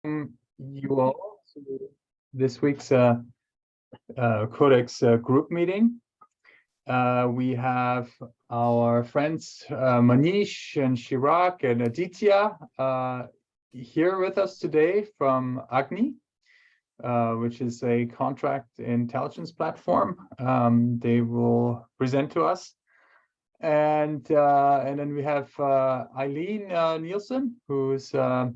you all to this week's CodeX group meeting. We have our friends Manish and Chirag and Aditya here with us today from Agni, which is a contract intelligence platform. They will present to us. And then we have Eileen Nielsen, who's a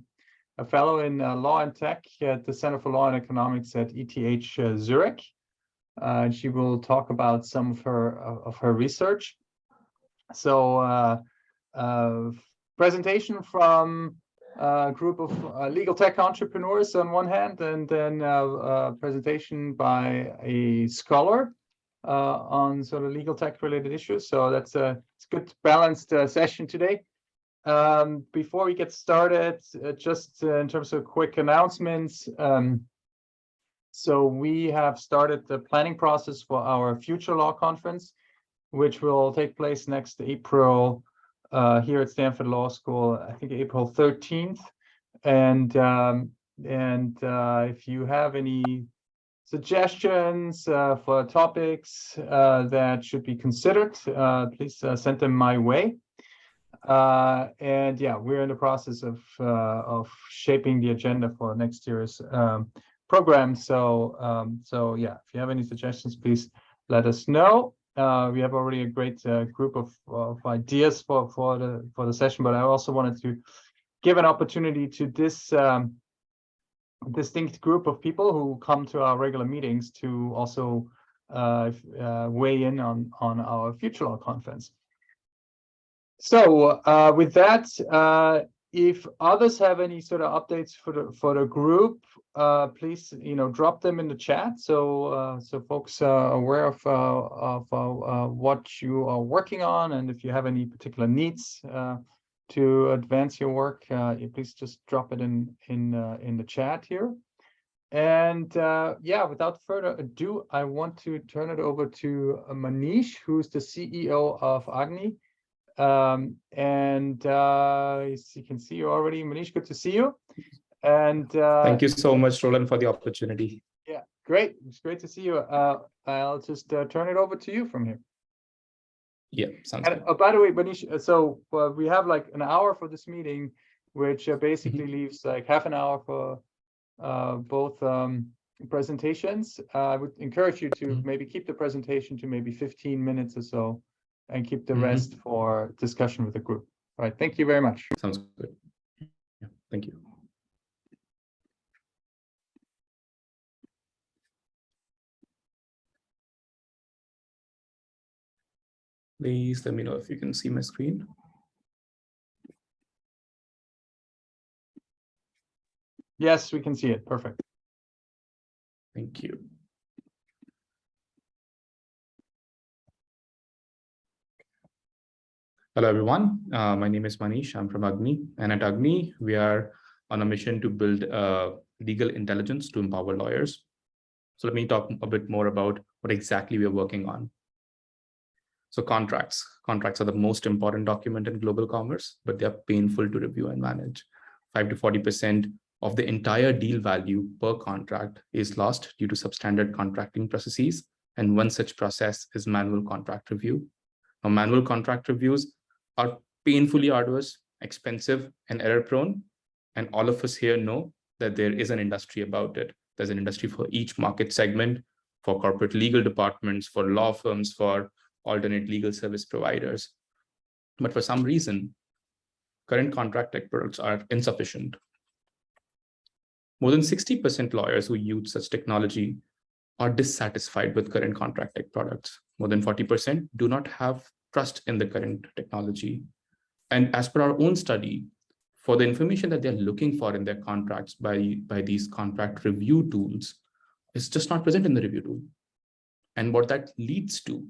fellow in Law and Tech at the Center for Law and Economics at ETH Zurich. She will talk about some of her research. So presentation from a group of legal tech entrepreneurs on one hand, and then a presentation by a scholar on sort of legal tech related issues. So that's a good balanced session today. Before we get started, just in terms of quick announcements, so we have started the planning process for our Future Law Conference, which will take place next April here at Stanford Law School, I think April 13th. And if you have any suggestions for topics that should be considered, please send them my way. And yeah, we're in the process of shaping the agenda for next year's program. So yeah, if you have any suggestions, please let us know. We have already a great group of ideas for the session, but I also wanted to give an opportunity to this distinct group of people who come to our regular meetings to also weigh in on our Future Law Conference. So with that, if others have any sort of updates for the group, please drop them in the chat so folks are aware of what you are working on, and if you have any particular needs to advance your work, please just drop it in the chat here. And yeah, without further ado, I want to turn it over to Manish, who's the CEO of Agni. And you can see you already. Manish, good to see you. And thank you so much, Roland, for the opportunity. Yeah, great. It's great to see you. I'll just turn it over to you from here. Yeah, sounds good. By the way, Manish, so we have like an hour for this meeting, which basically leaves like half an hour for both presentations. I would encourage you to maybe keep the presentation to maybe 15 minutes or so, and keep the rest for discussion with the group. All right, thank you very much. Sounds good. Yeah, thank you. Please let me know if you can see my screen. Yes, we can see it. Perfect. Thank you. Hello, everyone. My name is Manish. I'm from Agni. And at Agni, we are on a mission to build legal intelligence to empower lawyers. So let me talk a bit more about what exactly we are working on. So contracts are the most important document in global commerce, but they are painful to review and manage. 5 to 40% of the entire deal value per contract is lost due to substandard contracting processes. And one such process is manual contract review. Now, manual contract reviews are painfully arduous, expensive, and error-prone. And all of us here know that there is an industry about it. There's an industry for each market segment, for corporate legal departments, for law firms, for alternate legal service providers. But for some reason, current contract tech products are insufficient. More than 60% lawyers who use such technology are dissatisfied with current contract tech products. More than 40% do not have trust in the current technology. And as per our own study, for the information that they're looking for in their contracts by these contract review tools, it's just not present in the review tool. And what that leads to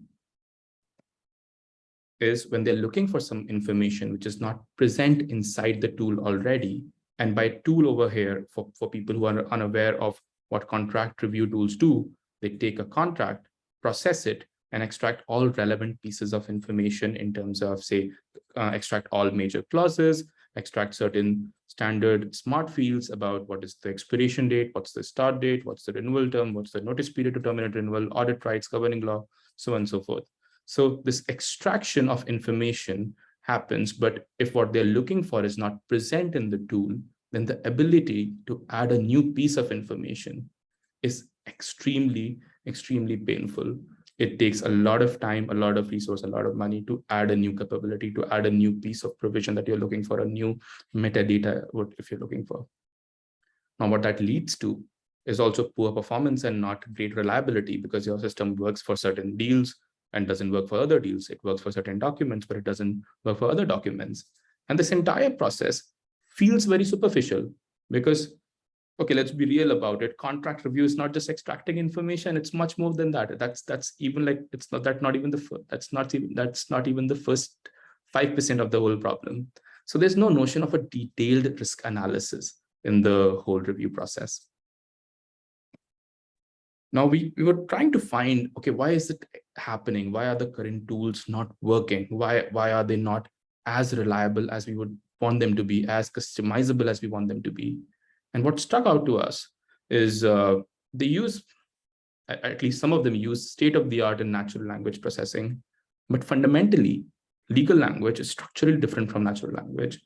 is when they're looking for some information which is not present inside the tool already, and by tool over here, for people who are unaware of what contract review tools do, they take a contract, process it, and extract all relevant pieces of information in terms of, say, extract all major clauses, extract certain standard smart fields about what is the expiration date, what's the start date, what's the renewal term, what's the notice period to terminate renewal, audit rights, governing law, so on and so forth. So this extraction of information happens, but if what they're looking for is not present in the tool, then the ability to add a new piece of information is extremely painful. It takes a lot of time, a lot of resource, a lot of money to add a new capability, to add a new piece of provision that you're looking for, a new metadata, if you're looking for. Now, what that leads to is also poor performance and not great reliability, because your system works for certain deals and doesn't work for other deals. It works for certain documents, but it doesn't work for other documents. And this entire process feels very superficial because, okay, let's be real about it. Contract review is not just extracting information; it's much more than that. That's even like it's not that not even the that's not even the first 5% of the whole problem. So there's no notion of a detailed risk analysis in the whole review process. Now we were trying to find, okay, why is it happening? Why are the current tools not working? Why are they not as reliable as we would want them to be, as customizable as we want them to be? And what stuck out to us is they use, at least some of them use state-of-the-art in natural language processing, but fundamentally, legal language is structurally different from natural language.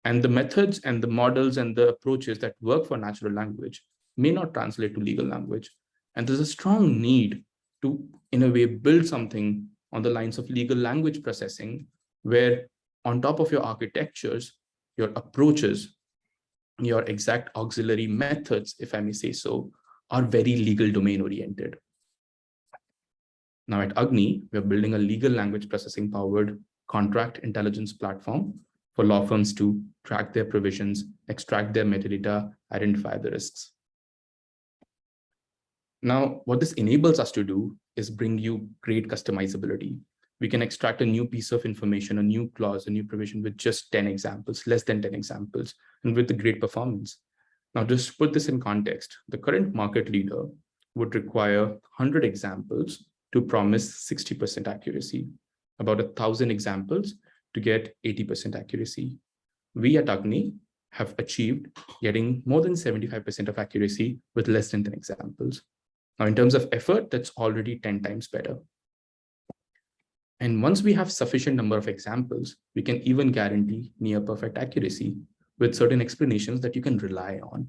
And the methods and the models and the approaches that work for natural language may not translate to legal language. And there's a strong need to, in a way, build something on the lines of legal language processing, where on top of your architectures, your approaches, your exact auxiliary methods, if I may say so, are very legal domain oriented. Now at Agni, we're building a legal language processing powered contract intelligence platform for law firms to track their provisions, extract their metadata, identify the risks. Now, what this enables us to do is bring you great customizability. We can extract a new piece of information, a new clause, a new provision with just 10 examples, less than 10 examples, and with the great performance. Now, just to put this in context, the current market leader would require 100 examples to promise 60% accuracy, about 1,000 examples to get 80% accuracy. We at Agni have achieved getting more than 75% of accuracy with less than 10 examples. Now, in terms of effort, that's already 10 times better. And once we have sufficient number of examples, we can even guarantee near perfect accuracy with certain explanations that you can rely on.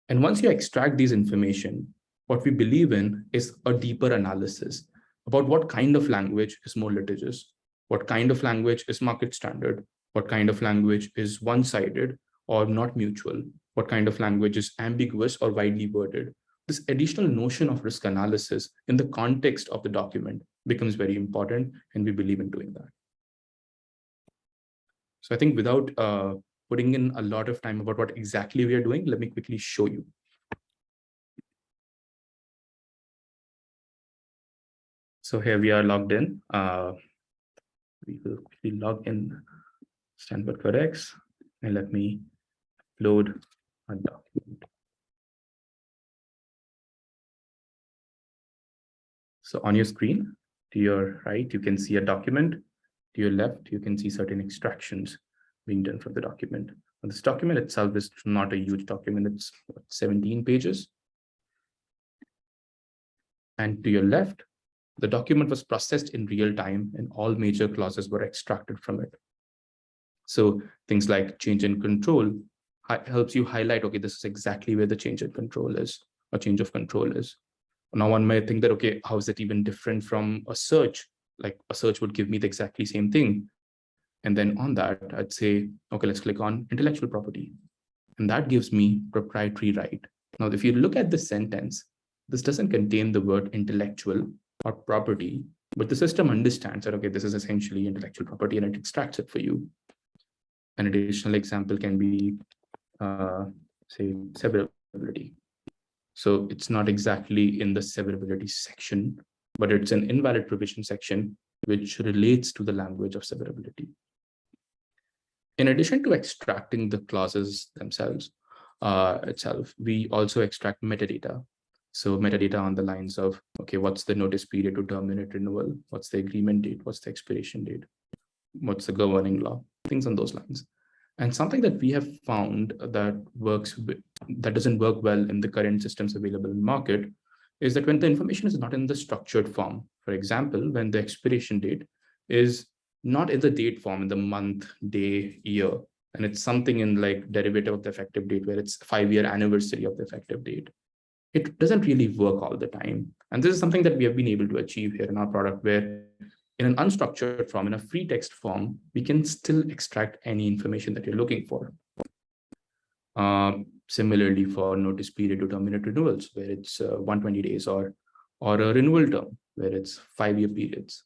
And once you extract these information, what we believe in is a deeper analysis about what kind of language is more litigious, what kind of language is market standard, what kind of language is one-sided or not mutual, what kind of language is ambiguous or widely worded. This additional notion of risk analysis in the context of the document becomes very important, and we believe in doing that. So I think without putting in a lot of time about what exactly we are doing, let me quickly show you. So here we are logged in. We will quickly log in Stanford CodeX, and let me load a document. So on your screen, to your right, you can see a document. To your left, you can see certain extractions being done from the document. And this document itself is not a huge document. It's 17 pages. And to your left, the document was processed in real time and all major clauses were extracted from it. So things like change in control helps you highlight, okay, this is exactly where the change in control is, or change of control is. Now one might think that, okay, how is it even different from a search? Like a search would give me the exactly same thing. And then on that, I'd say, okay, let's click on intellectual property. And that gives me proprietary right. Now, if you look at the sentence, this doesn't contain the word intellectual or property, but the system understands that, okay, this is essentially intellectual property and it extracts it for you. An additional example can be, say, severability. So it's not exactly in the severability section, but it's an invalid provision section, which relates to the language of severability. In addition to extracting the clauses themselves, we also extract metadata. So metadata on the lines of, okay, what's the notice period to terminate renewal? What's the agreement date? What's the expiration date? What's the governing law? things on those lines. And something that we have found that doesn't work well in the current systems available in the market is that when the information is not in the structured form, for example, when the expiration date is not in the date form, in the month, day, year, and it's something in like derivative of the effective date where it's 5-year anniversary of the effective date, it doesn't really work all the time. And this is something that we have been able to achieve here in our product, where in an unstructured form, in a free text form, we can still extract any information that you're looking for. Similarly, for notice period to terminate renewals, where it's 120 days, or a renewal term, where it's 5-year periods.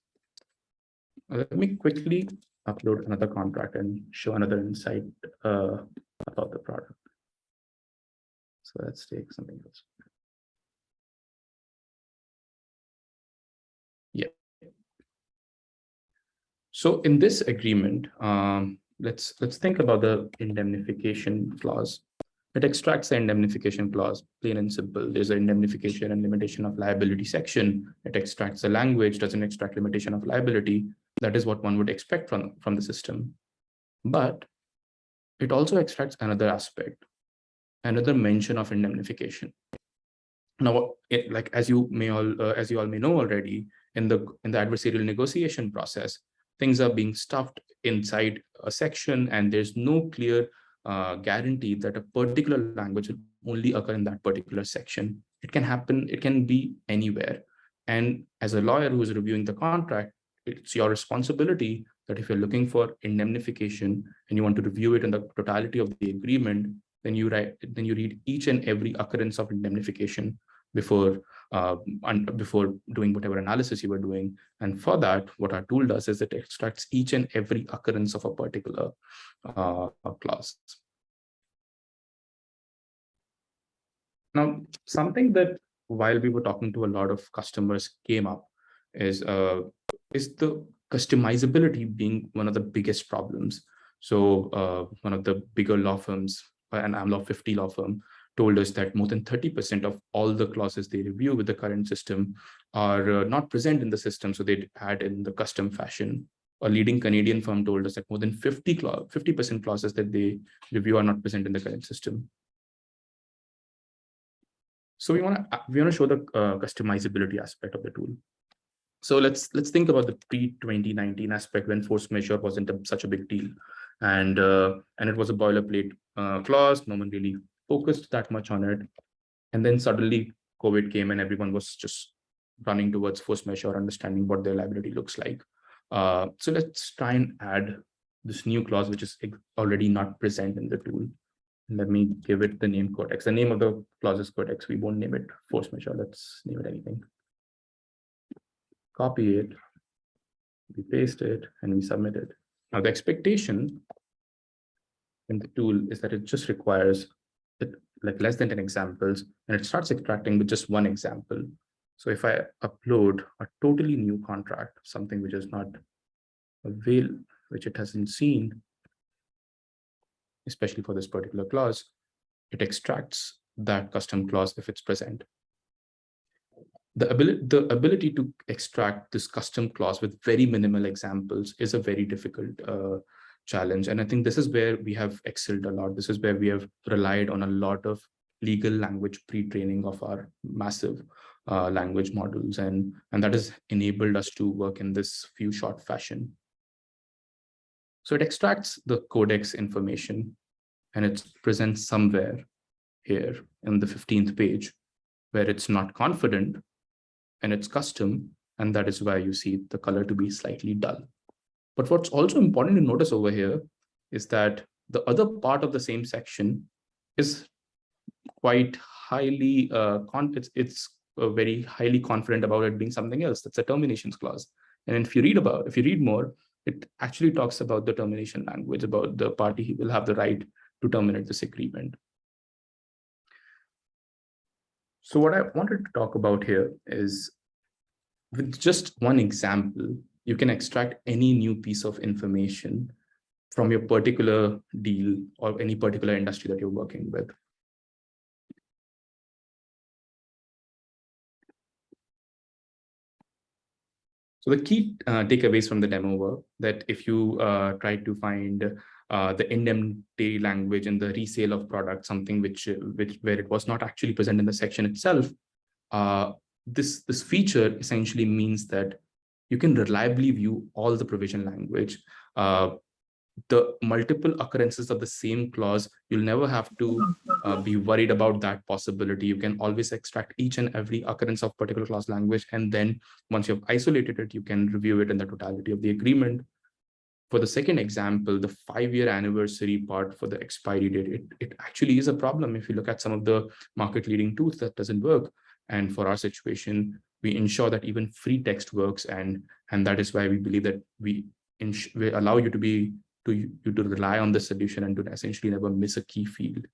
Let me quickly upload another contract and show another insight about the product. So let's take something else. Yeah. So in this agreement, let's think about the indemnification clause. It extracts the indemnification clause, plain and simple. There's an indemnification and limitation of liability section. It extracts the language, doesn't extract limitation of liability. That is what one would expect from the system. But it also extracts another aspect, another mention of indemnification. Now, as you all may know already, in the adversarial negotiation process, things are being stuffed inside a section, and there's no clear guarantee that a particular language will only occur in that particular section. It can happen, it can be anywhere. And as a lawyer who is reviewing the contract, it's your responsibility that if you're looking for indemnification and you want to review it in the totality of the agreement, then you read each and every occurrence of indemnification before doing whatever analysis you were doing. And for that, what our tool does is it extracts each and every occurrence of a particular clause. Now, something that while we were talking to a lot of customers came up is the customizability being one of the biggest problems. So one of the bigger law firms, an AmLaw 50 law firm, told us that more than 30% of all the clauses they review with the current system are not present in the system, so they add in the custom fashion. A leading Canadian firm told us that more than 50% clauses that they review are not present in the current system. So we want to show the customizability aspect of the tool. So let's think about the pre-2019 aspect, when force majeure wasn't such a big deal, and it was a boilerplate clause. No one really focused that much on it, and then suddenly COVID came, and everyone was just running towards force majeure, understanding what their liability looks like. So let's try and add this new clause, which is already not present in the tool. Let me give it the name CodeX. The name of the clause is CodeX. We won't name it force majeure. Let's name it anything. Copy it, we paste it, and we submit it. Now, the expectation in the tool is that it just requires like less than 10 examples, and it starts extracting with just one example. So if I upload a totally new contract, something which is not available, which it hasn't seen, especially for this particular clause, it extracts that custom clause if it's present. The ability to extract this custom clause with very minimal examples is a very difficult challenge. And I think this is where we have excelled a lot. This is where we have relied on a lot of legal language pre-training of our massive language models. And that has enabled us to work in this few short fashion. So it extracts the CodeX information, and it's present somewhere here in the 15th page, where it's not confident and it's custom, and that is why you see the color to be slightly dull. But what's also important to notice over here is that the other part of the same section is quite highly it's very highly confident about it being something else. That's a terminations clause. And if you read more, it actually talks about the termination language, about the party who will have the right to terminate this agreement. So what I wanted to talk about here is, with just one example, you can extract any new piece of information from your particular deal or any particular industry that you're working with. So the key takeaways from the demo were that if you try to find the indemnity language in the resale of products, something which where it was not actually present in the section itself, this feature essentially means that you can reliably view all the provision language. The multiple occurrences of the same clause, you'll never have to be worried about that possibility. You can always extract each and every occurrence of particular clause language, and then once you've isolated it, you can review it in the totality of the agreement. For the second example, the 5-year anniversary part for the expiry date, it actually is a problem. If you look at some of the market leading tools, that doesn't work. And for our situation, we ensure that even free text works, and that is why we believe that we allow you to rely on the solution and to essentially never miss a key field.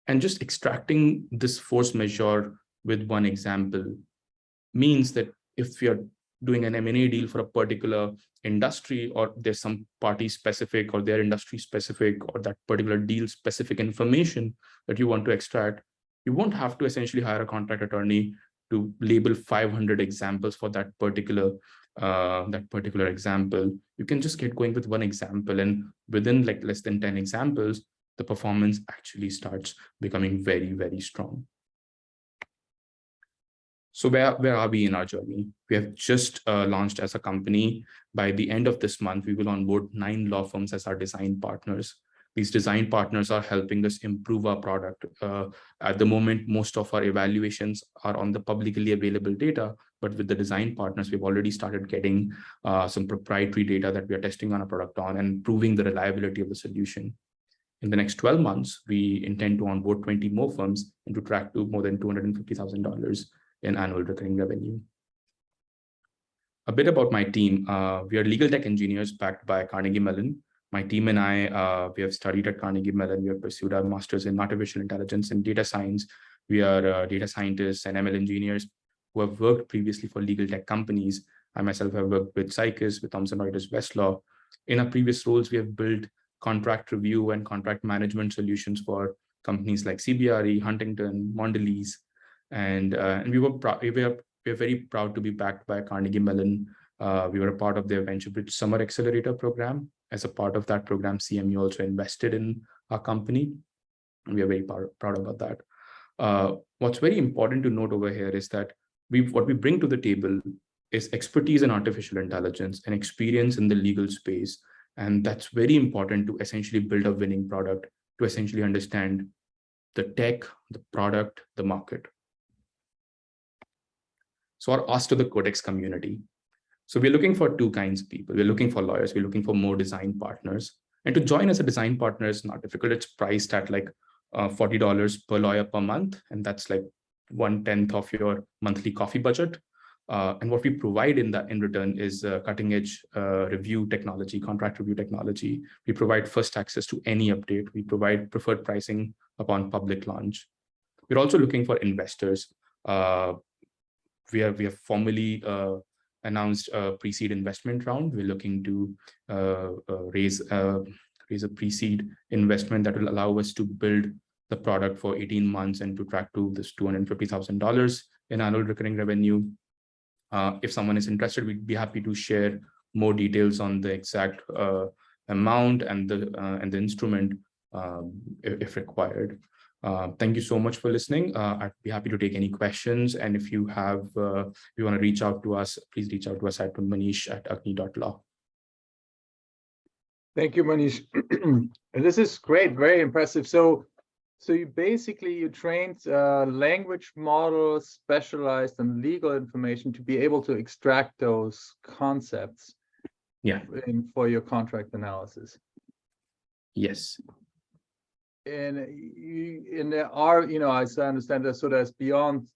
And just extracting this force majeure with one example means that if you're doing an M&A deal for a particular industry, or there's some party specific or their industry specific or that particular deal specific information that you want to extract, you won't have to essentially hire a contract attorney to label 500 examples for that particular example. You can just get going with one example, and within like less than 10 examples, the performance actually starts becoming very, very strong. So where are we in our journey? We have just launched as a company. By the end of this month, we will onboard 9 law firms as our design partners. These design partners are helping us improve our product. At the moment, most of our evaluations are on the publicly available data, but with the design partners, we've already started getting some proprietary data that we are testing on a product on and proving the reliability of the solution. In the next 12 months, we intend to onboard 20 more firms and to track to more than $250,000 in annual recurring revenue. A bit about my team. We are legal tech engineers backed by Carnegie Mellon. My team and I, we have studied at Carnegie Mellon. We have pursued our master's in artificial intelligence and data science. We are data scientists and ML engineers who have worked previously for legal tech companies. I myself have worked with Cycus, with Thomson Reuters Westlaw. In our previous roles, we have built contract review and contract management solutions for companies like CBRE, Huntington, Mondelez, and we are very proud to be backed by Carnegie Mellon. We were a part of their VentureBridge Summer Accelerator program. As a part of that program, CMU also invested in our company, and we are very proud about that. What's very important to note over here is that what we bring to the table is expertise in artificial intelligence and experience in the legal space. And that's very important to essentially build a winning product, to essentially understand the tech, the product, the market. So our ask to the CodeX community. So we're looking for 2 kinds of people. We're looking for lawyers. We're looking for more design partners. And to join as a design partner is not difficult. It's priced at like $40 per lawyer per month. And that's like 1/10 of your monthly coffee budget. And what we provide in return is cutting edge review technology, contract review technology. We provide first access to any update. We provide preferred pricing upon public launch. We're also looking for investors. We have formally announced a pre-seed investment round. We're looking to raise a pre-seed investment that will allow us to build the product for 18 months and to track to this $250,000 in annual recurring revenue. If someone is interested, we'd be happy to share more details on the exact amount and the instrument if required. Thank you so much for listening. I'd be happy to take any questions. And if you want to reach out to us, please reach out to us at manish@agni.law. Thank you, Manish. And this is great, very impressive. So you trained language models specialized in legal information to be able to extract those concepts. Yeah. For your contract analysis. Yes. And there are, as I understand that, so there's beyond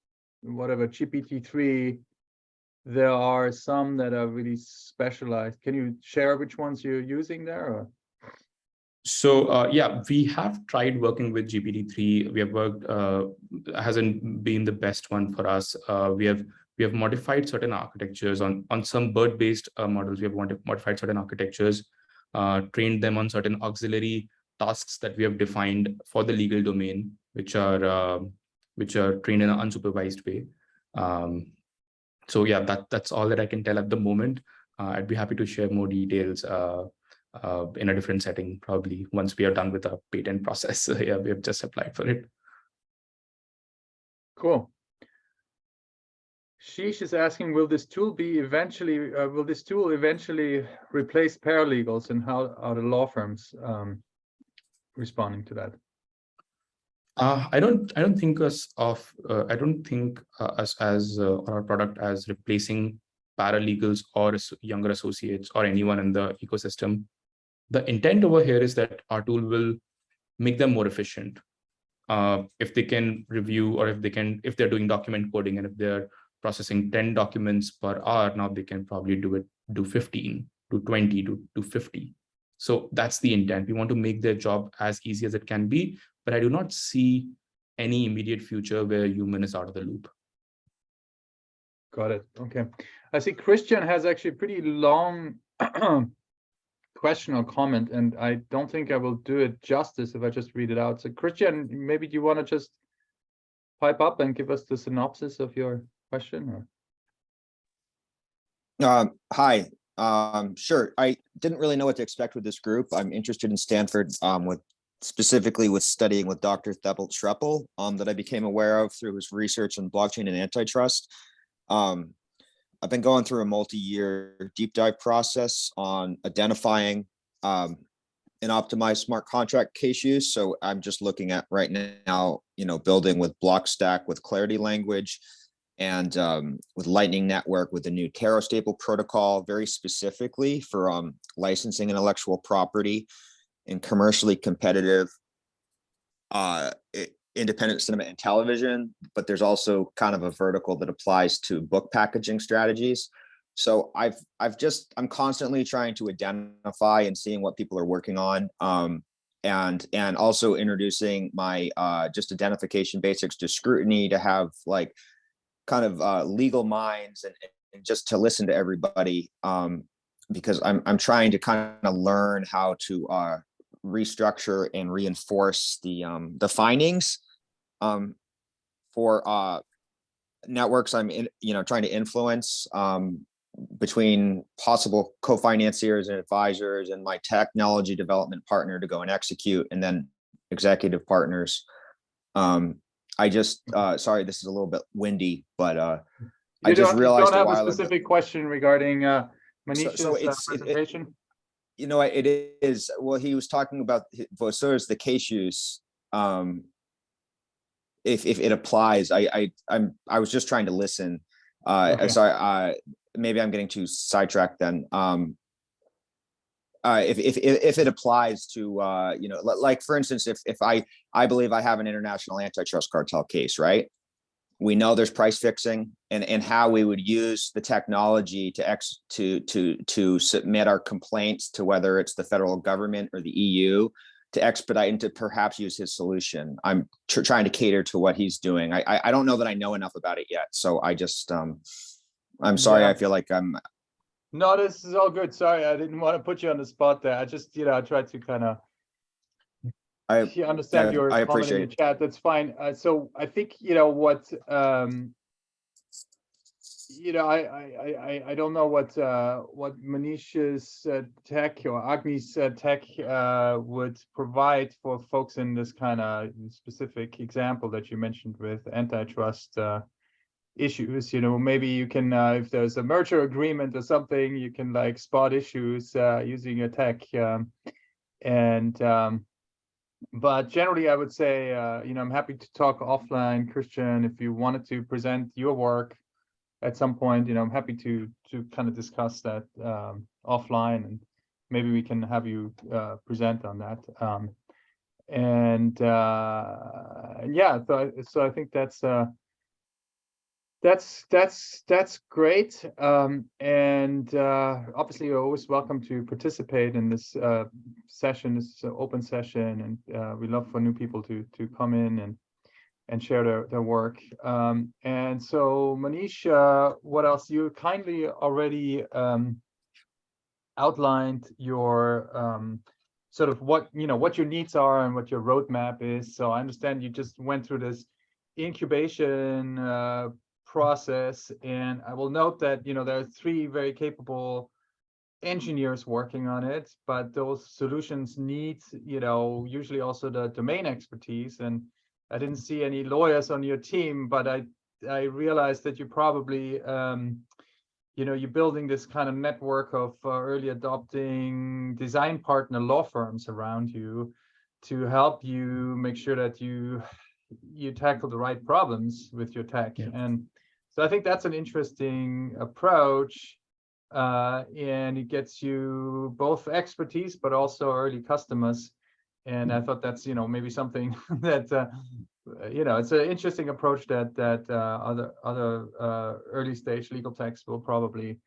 whatever GPT-3, there are some that are really specialized. Can you share which ones you're using there? Or? So yeah, we have tried working with GPT-3. We have worked, hasn't been the best one for us. We have modified certain architectures on some BERT-based models. We have modified certain architectures, trained them on certain auxiliary tasks that we have defined for the legal domain, which are trained in an unsupervised way. So yeah, that's all that I can tell at the moment. I'd be happy to share more details in a different setting, probably once we are done with our patent process. So yeah, we have just applied for it. Cool. Sheesh is asking, will this tool eventually replace paralegals, and how are the law firms responding to that? I don't think us as our product as replacing paralegals or younger associates or anyone in the ecosystem. The intent over here is that our tool will make them more efficient. If they can review, or if they're doing document coding, and if they're processing 10 documents per hour, now they can probably do 15 to 20 to 50. So that's the intent. We want to make their job as easy as it can be, but I do not see any immediate future where human is out of the loop. Got it. Okay. I see Christian has actually a pretty long question or comment, and I don't think I will do it justice if I just read it out. So Christian, maybe do you want to just pipe up and give us the synopsis of your question? Or? Hi. Sure. I didn't really know what to expect with this group. I'm interested in Stanford, specifically with studying with Dr. Thebelt Schreppel, that I became aware of through his research on blockchain and antitrust. I've been going through a multi-year deep dive process on identifying and optimize smart contract case use. So I'm just looking at right now, building with Blockstack with Clarity language, and with Lightning Network with the new Taro Stable protocol, very specifically for licensing intellectual property in commercially competitive independent cinema and television. But there's also kind of a vertical that applies to book packaging strategies. So I'm constantly trying to identify and seeing what people are working on, and also introducing my just identification basics to scrutiny, to have like kind of legal minds, and just to listen to everybody, because I'm trying to kind of learn how to restructure and reinforce the findings for networks I'm trying to influence, between possible co-financiers and advisors and my technology development partner to go and execute, and then executive partners. I just sorry, this is a little bit windy, but I just realized you don't have a specific question regarding Manish's presentation. It is, well, he was talking about, so is the case use. If it applies, I was just trying to listen. Okay. Sorry, maybe I'm getting too sidetracked then. If it applies to like for instance, if I believe I have an international antitrust cartel case, right? We know there's price fixing, and how we would use the technology to submit our complaints to whether it's the federal government or the EU to expedite and to perhaps use his solution. I'm trying to cater to what he's doing. I don't know that I know enough about it yet, so I just I'm sorry. Yeah. I feel like I'm. No, this is all good. Sorry, I didn't want to put you on the spot there. I just, I tried to kind of. I understand your comment in the chat. That's fine. So I think what I don't know what Manish's tech or Agni's tech would provide for folks in this kind of specific example that you mentioned with antitrust issues. Maybe you can, if there's a merger agreement or something, you can like spot issues using your tech. But generally, I would say, I'm happy to talk offline, Christian. If you wanted to present your work at some point, I'm happy to kind of discuss that offline, and maybe we can have you present on that. Yeah, so I think that's great. Obviously, you're always welcome to participate in this session. This is an open session, and we love for new people to come in and share their work. And so, Manish, what else? You kindly already outlined your sort of what your needs are and what your roadmap is. So I understand you just went through this incubation process. And I will note that, there are 3 very capable engineers working on it, but those solutions need, usually also the domain expertise. And I didn't see any lawyers on your team, but I realized that you probably, you're building this kind of network of early adopting design partner law firms around you to help you make sure that you tackle the right problems with your tech. Yeah. And so I think that's an interesting approach. And it gets you both expertise, but also early customers. And I thought that's, maybe something that, it's an interesting approach that other early stage legal techs will probably,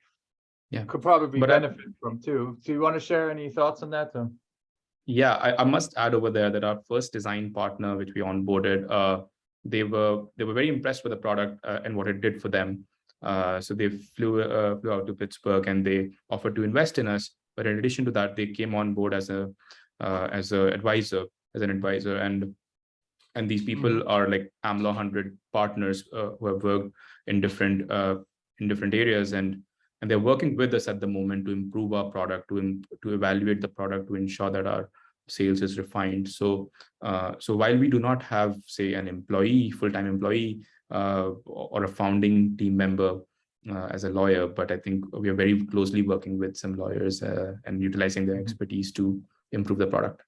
could probably But benefit from too. Do you want to share any thoughts on that? Yeah, I must add over there that our first design partner, which we onboarded, they were very impressed with the product and what it did for them. So they flew out to Pittsburgh and they offered to invest in us. But in addition to that, they came on board as an advisor, and these people are like AmLaw 100 partners who have worked in different areas, and they're working with us at the moment to improve our product, to evaluate the product, to ensure that our sales is refined. So while we do not have, say, an full-time employee or a founding team member as a lawyer, but I think we are very closely working with some lawyers and utilizing their expertise to improve the product.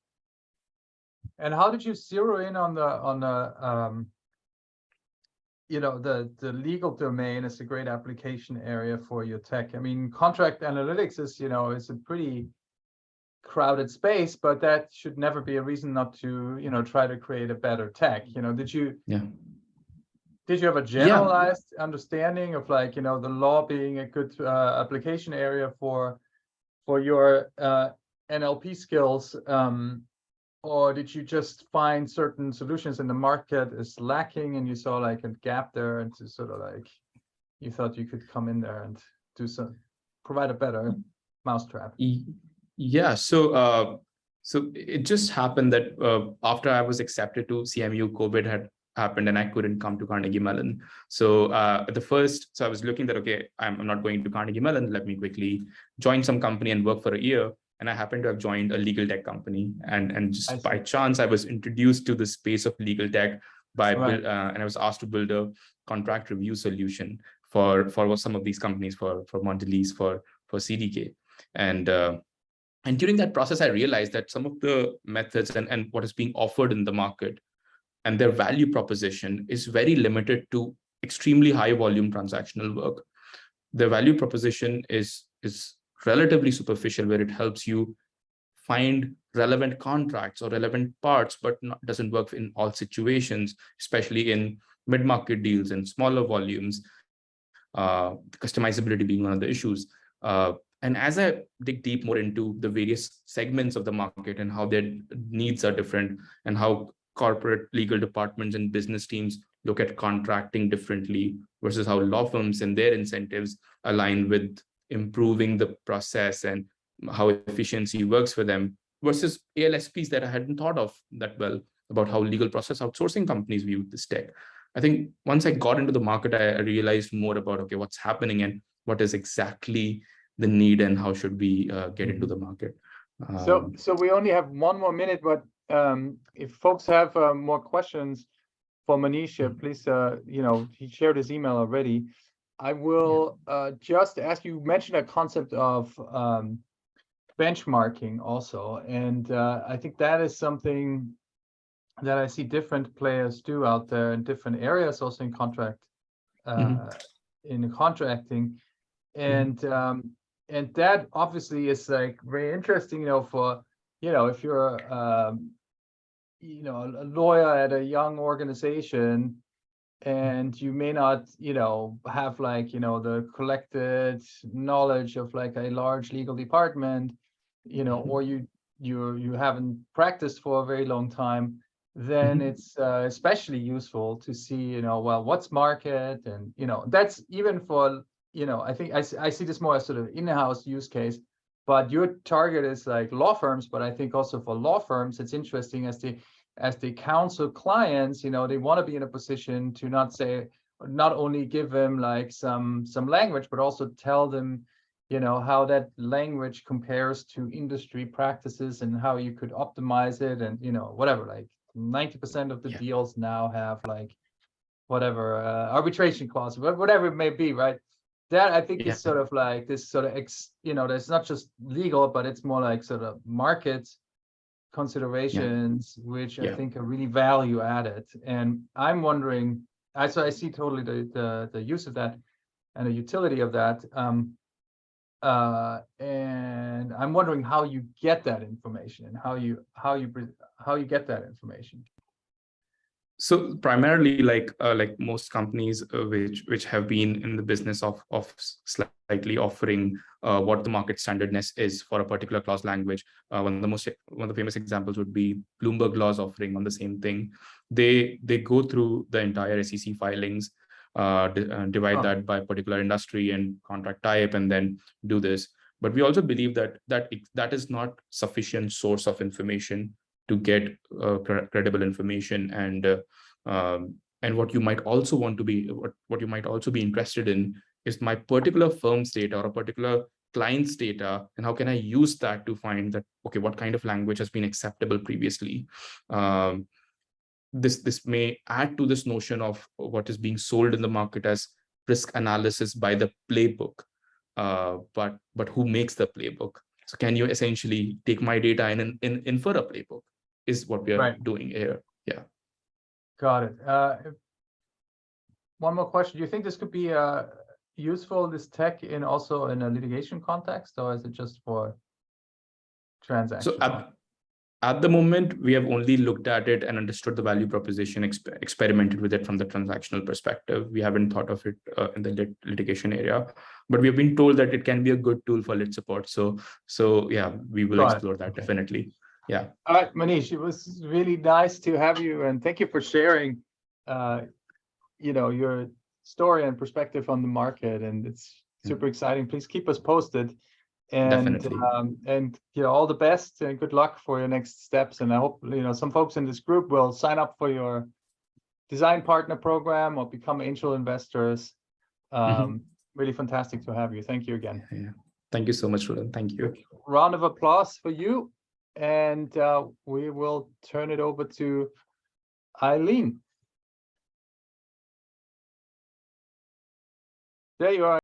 And how did you zero in on the the legal domain as a great application area for your tech? I mean, contract analytics is, is a pretty crowded space, but that should never be a reason not to, try to create a better tech. Did you have a generalized understanding of like, the law being a good application area for your NLP skills? Or did you just find certain solutions in the market is lacking and you saw like a gap there, and to sort of like, you thought you could come in there and provide a better mousetrap? Yeah, so it just happened that after I was accepted to CMU, COVID had happened and I couldn't come to Carnegie Mellon. So I was looking that, okay, I'm not going to Carnegie Mellon, let me quickly join some company and work for a year. And I happened to have joined a legal tech company, and just by chance I was introduced to the space of legal tech and I was asked to build a contract review solution for some of these companies, for Mondelez, for CDK, and during that process I realized that some of the methods and what is being offered in the market and their value proposition is very limited to extremely high volume transactional work. The value proposition is relatively superficial, where it helps you find relevant contracts or relevant parts, but doesn't work in all situations, especially in mid-market deals and smaller volumes, customizability being one of the issues. And as I dig deep more into the various segments of the market and how their needs are different, and how corporate legal departments and business teams look at contracting differently versus how law firms and their incentives align with improving the process and how efficiency works for them, versus ALSPs that I hadn't thought of that well about how legal process outsourcing companies view this tech. I think once I got into the market, I realized more about, okay, what's happening and what is exactly the need and how should we get into the market. So we only have 1 more minute, but if folks have more questions for Manish, please, he shared his email already. I will just ask you, mentioned a concept of benchmarking also. And I think that is something that I see different players do out there in different areas, also in in contracting. And that obviously is like very interesting, for, if you're a lawyer at a young organization, and you may not, have like, the collected knowledge of like a large legal department, or you haven't practiced for a very long time, then it's especially useful to see, well, what's market, and, that's even for, I think I see this more as sort of in-house use case, but your target is like law firms. But I think also for law firms, it's interesting as they counsel clients, they want to be in a position to not say, not only give them like some language, but also tell them, you know, how that language compares to industry practices and how you could optimize it, and you know, whatever. Like 90% of the deals now have like whatever arbitration clause, whatever it may be, right? That I think is sort of like this sort of you know, that's not just legal, but it's more like sort of market considerations, which I think are really value added. And I'm wondering, I see totally the use of that and the utility of that. And I'm wondering how you get that information and how you get that information. So primarily, like most companies which have been in the business of slightly offering what the market standardness is for a particular clause language. One of the famous examples would be Bloomberg Laws offering on the same thing. They go through the entire SEC filings, divide that by particular industry and contract type, and then do this. But we also believe that is not sufficient source of information to get credible information. And what you might also want to be, what you might also be interested in is my particular firm's data or a particular client's data, and how can I use that to find that, okay, what kind of language has been acceptable previously. This may add to this notion of what is being sold in the market as risk analysis by the playbook, but who makes the playbook? So can you essentially take my data and infer a playbook, is what we are doing here. Yeah. Got it. One more question. Do you think this could be useful, this tech, in also in a litigation context, or is it just for transactions? So at the moment, we have only looked at it and understood the value proposition, experimented with it from the transactional perspective. We haven't thought of it in the litigation area, but we have been told that it can be a good tool for lit support. So yeah, we will explore that definitely. Yeah. All right, Manish, it was really nice to have you, and thank you for sharing, you know, your story and perspective on the market, and it's super exciting. Please keep us posted, and you know, all the best and good luck for your next steps. And I hope, you know, some folks in this group will sign up for your design partner program or become angel investors. Really fantastic to have you. Thank you again. Yeah. Thank you so much, Roland. Thank you. Round of applause for you. And we will turn it over to Eileen. There you are.